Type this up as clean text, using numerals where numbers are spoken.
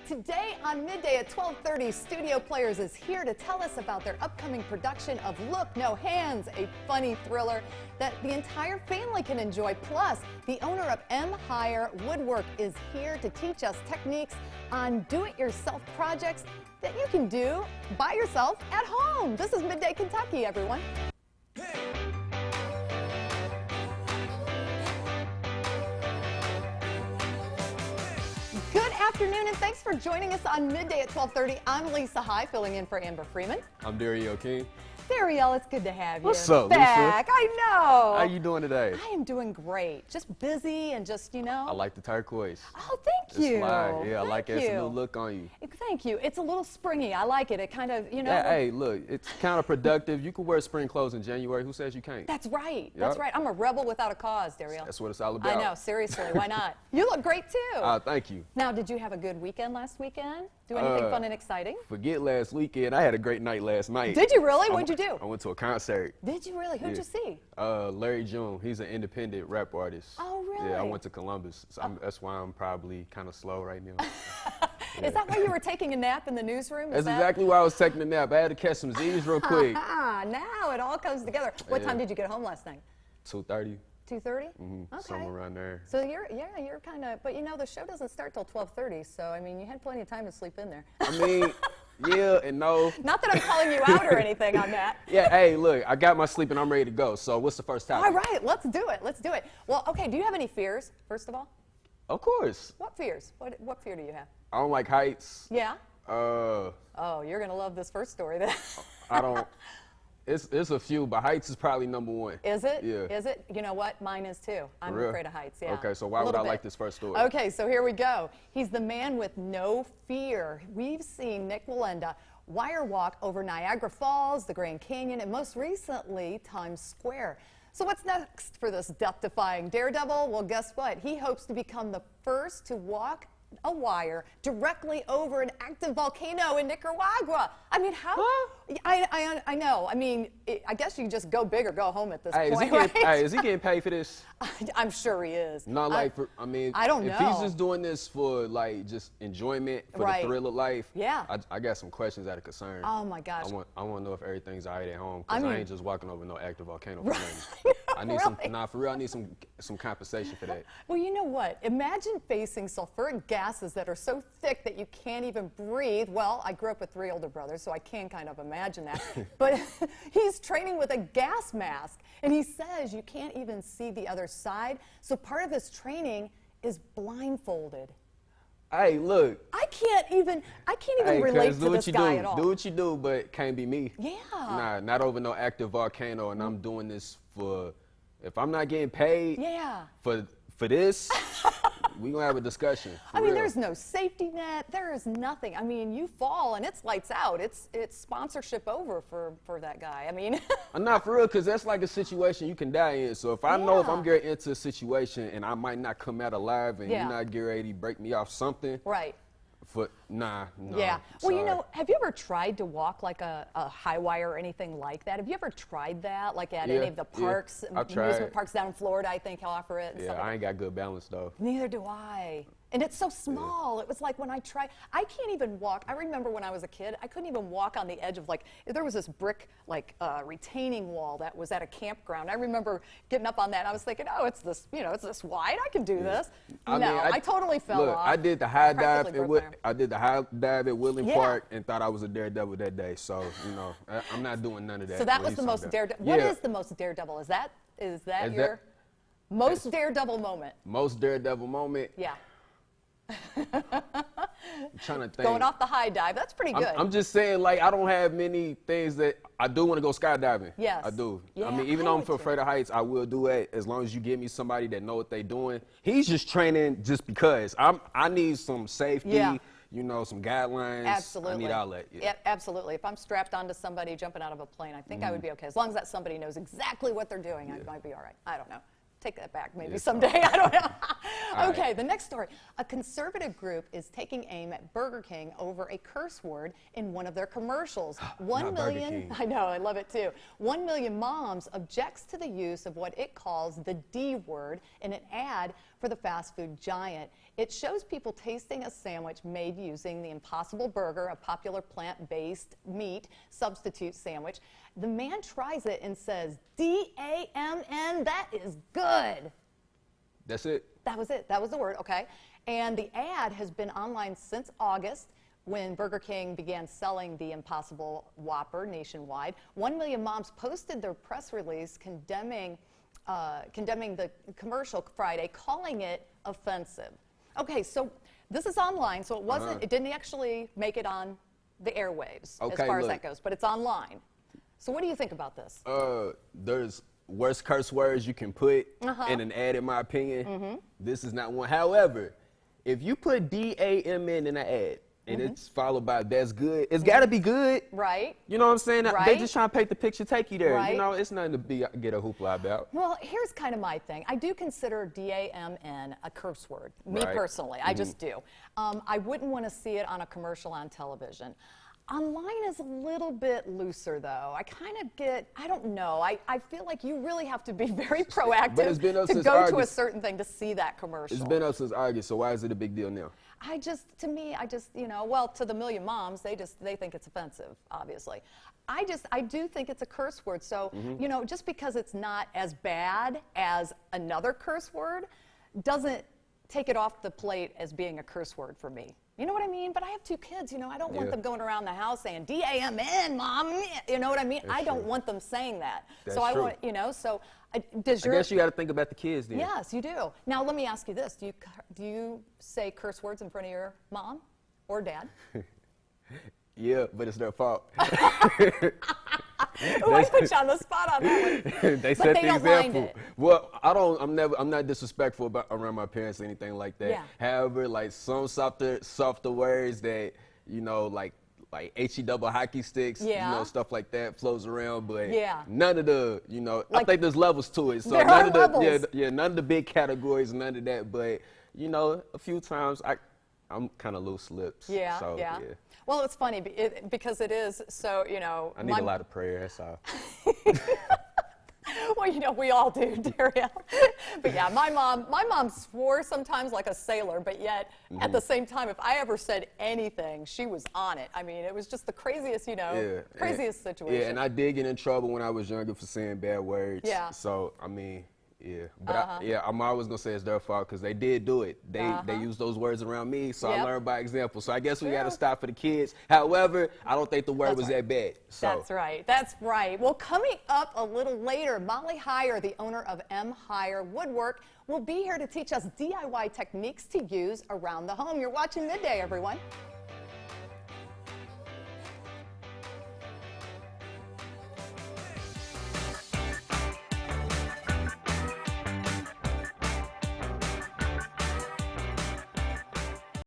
Today on Midday at 12:30, Studio Players is here to tell us about their upcoming production of Look No Hands, a funny thriller that the entire family can enjoy. Plus, the owner of M. Hire Woodwork is here to teach us techniques on do-it-yourself projects that you can do by yourself at home. This is Midday Kentucky, everyone. Good afternoon, and thanks for joining us on Midday at 12:30. I'm Lisa High, filling in for Amber Freeman. I'm Dario King. Dariel, it's good to have you. What's up, back. Lisa? I know. How you doing today? I am doing great. Just busy and just, you know. I like the turquoise. Oh, thank you. It's fly. Yeah, I like it. It's a you. new look on you. Thank you. It's a little springy. I like it. It kind of, you know. Yeah, hey, look, it's kind of productive. You can wear spring clothes in January. Who says you can't? That's right. Yep. That's right. I'm a rebel without a cause, Dariel. That's what it's all about. I know. Seriously. Why not? You look great, too. Thank you. Now, did you have a good weekend last weekend? Do anything fun and exciting? Forget last weekend. I had a great night last night. Did you really? What'd you do? I went to a concert. Did you really? Who'd you see? Larry June. He's an independent rap artist. Oh, really? Yeah, I went to Columbus. So that's why I'm probably kind of slow right now. Is that why you were taking a nap in the newsroom? That's exactly why I was taking a nap. I had to catch some Z's real quick. Now it all comes together. What time did you get home last night? 2:30. 2:30? Okay. Somewhere around there. So you're kind of, but you know, the show doesn't start till 12:30, so I mean, you had plenty of time to sleep in there. I mean, yeah and no. Not that I'm calling you out or anything on that. Yeah, hey, look, I got my sleep and I'm ready to go. So what's the first topic? All right, let's do it. Let's do it. Well, okay, do you have any fears, first of all? Of course. What fears? What fear do you have? I don't like heights. Yeah? Oh, you're going to love this first story then. I don't. It's a few, but heights is probably number one. Is it? Yeah. Is it? You know what? Mine is too. I'm real? afraid of heights, yeah. Okay, so why would I like this first story? Okay, so here we go. He's the man with no fear. We've seen Nik Wallenda wire walk over Niagara Falls, the Grand Canyon, and most recently, Times Square. So what's next for this death-defying daredevil? Well, guess what? He hopes to become the first to walk a wire directly over an active volcano in Nicaragua. I mean, how? Huh? I know. I mean, I guess you can just go big or go home at this point, right? Is he getting paid for this? I'm sure he is. Not like for, I mean, I don't know. If he's just doing this for like just enjoyment, for the thrill of life, yeah. I got some questions out of concern. Oh my gosh. I want to know if everything's all right at home, because I ain't just walking over no active volcano. For I need for real, I need some compensation for that. Well, you know what? Imagine facing sulfuric gases that are so thick that you can't even breathe. Well, I grew up with 3 older brothers, so I can kind of imagine that. But he's training with a gas mask, and he says you can't even see the other side. So part of his training is blindfolded. Hey, look. I can't even relate to this guy at all. Do what you do, but can't be me. Yeah. Nah, not over no active volcano, and I'm doing this for, if I'm not getting paid for this, we gonna have a discussion. I mean, there's no safety net. There is nothing. I mean, you fall and it's lights out. It's sponsorship over for that guy. I mean. I'm not for real, because that's like a situation you can die in. So if I know if I'm getting into a situation and I might not come out alive and you're not getting ready to break me off something. Right. No. Yeah. Well, you know, have you ever tried to walk like a high wire or anything like that? Have you ever tried that, like at any of the parks, amusement parks down in Florida, I think, offer it? And I ain't got good balance, though. Neither do I. And it's so small. It was like when I can't even walk. I remember when I was a kid, I couldn't even walk on the edge of, like, there was this brick, like, retaining wall that was at a campground. I remember getting up on that, and I was thinking, oh, it's this, you know, it's this wide. I can do this. I totally fell off. I did the high dive at Woodland Park and thought I was a daredevil that day. So, you know, I'm not doing none of that. So that was the most daredevil. What is the most daredevil? Is that your most daredevil moment? Most daredevil moment? Yeah. I'm trying to think. Going off the high dive, that's pretty good. I'm just saying, like, I don't have many things that I do want to go skydiving. Yes. I do. Yeah, I mean, even though I'm afraid of heights, I will do it as long as you give me somebody that know what they're doing. He's just training just because. I need some safety, you know, some guidelines. Absolutely. I need all that. Yeah, absolutely. If I'm strapped onto somebody jumping out of a plane, I think I would be okay. As long as that somebody knows exactly what they're doing, I might be all right. I don't know. Take that back maybe someday. I don't know. Okay, the next story. A conservative group is taking aim at Burger King over a curse word in one of their commercials. 1 million, I know, I love it too. 1 million moms objects to the use of what it calls the D word in an ad for the fast food giant. It shows people tasting a sandwich made using the Impossible Burger, a popular plant-based meat substitute sandwich. The man tries it and says, D-A-M-N, that is good. That's it? That was it. That was the word, okay. And the ad has been online since August, when Burger King began selling the Impossible Whopper nationwide. 1 million moms posted their press release condemning the commercial Friday, calling it offensive. Okay, so this is online, so it wasn't, it didn't actually make it on the airwaves as far as that goes, but it's online. So what do you think about this? There's worse curse words you can put in an ad, in my opinion. This is not one. However, if you put D-A-M-N in an ad, and it's followed by that's good, it's got to be good. Right. You know what I'm saying? Right. They just trying to paint the picture, take you there. Right. You know, it's nothing to get a hoopla about. Well, here's kind of my thing. I do consider D-A-M-N a curse word, me personally. I just do. I wouldn't want to see it on a commercial on television. Online is a little bit looser, though. I kind of get, I don't know. I feel like you really have to be very proactive to go to a certain thing to see that commercial. It's been up since August, so why is it a big deal now? To me, you know, well, to the million moms, they think it's offensive, obviously. I do think it's a curse word. So, you know, just because it's not as bad as another curse word doesn't take it off the plate as being a curse word for me. You know what I mean? But I have 2 kids, you know, I don't want them going around the house saying, D-A-M-N, Mom, you know what I mean? I don't want them saying that. That's so I true. want, you know, so I guess you got to think about the kids then. Yes, you do. Now, let me ask you this. Do you say curse words in front of your mom or dad? Yeah, but it's their fault. Oh, I put you on the spot on that one. They set the example. Well, I'm not disrespectful around my parents or anything like that. Yeah. However, like some softer words that, you know, like HE double hockey sticks, you know, stuff like that flows around, but none of the, you know, I think there's levels to it. So there none are of the levels. none of the big categories, none of that, but you know, a few times I'm kind of loose lips. Yeah, so, yeah. Well, it's funny because it is so, you know. I need a lot of prayer, that's all. Well, you know, we all do, Daryl. But yeah, my mom swore sometimes like a sailor, but yet at the same time, if I ever said anything, she was on it. I mean, it was just the craziest, you know, craziest situation. Yeah, and I did get in trouble when I was younger for saying bad words. Yeah. So, I mean, yeah. But I'm always going to say it's their fault because they did do it. They used those words around me, so I learned by example. So I guess we got to stop for the kids. However, I don't think the word was that bad. So. That's right. That's right. Well, coming up a little later, Molly Heyer, the owner of M. Heyer Woodwork, will be here to teach us DIY techniques to use around the home. You're watching Midday, everyone.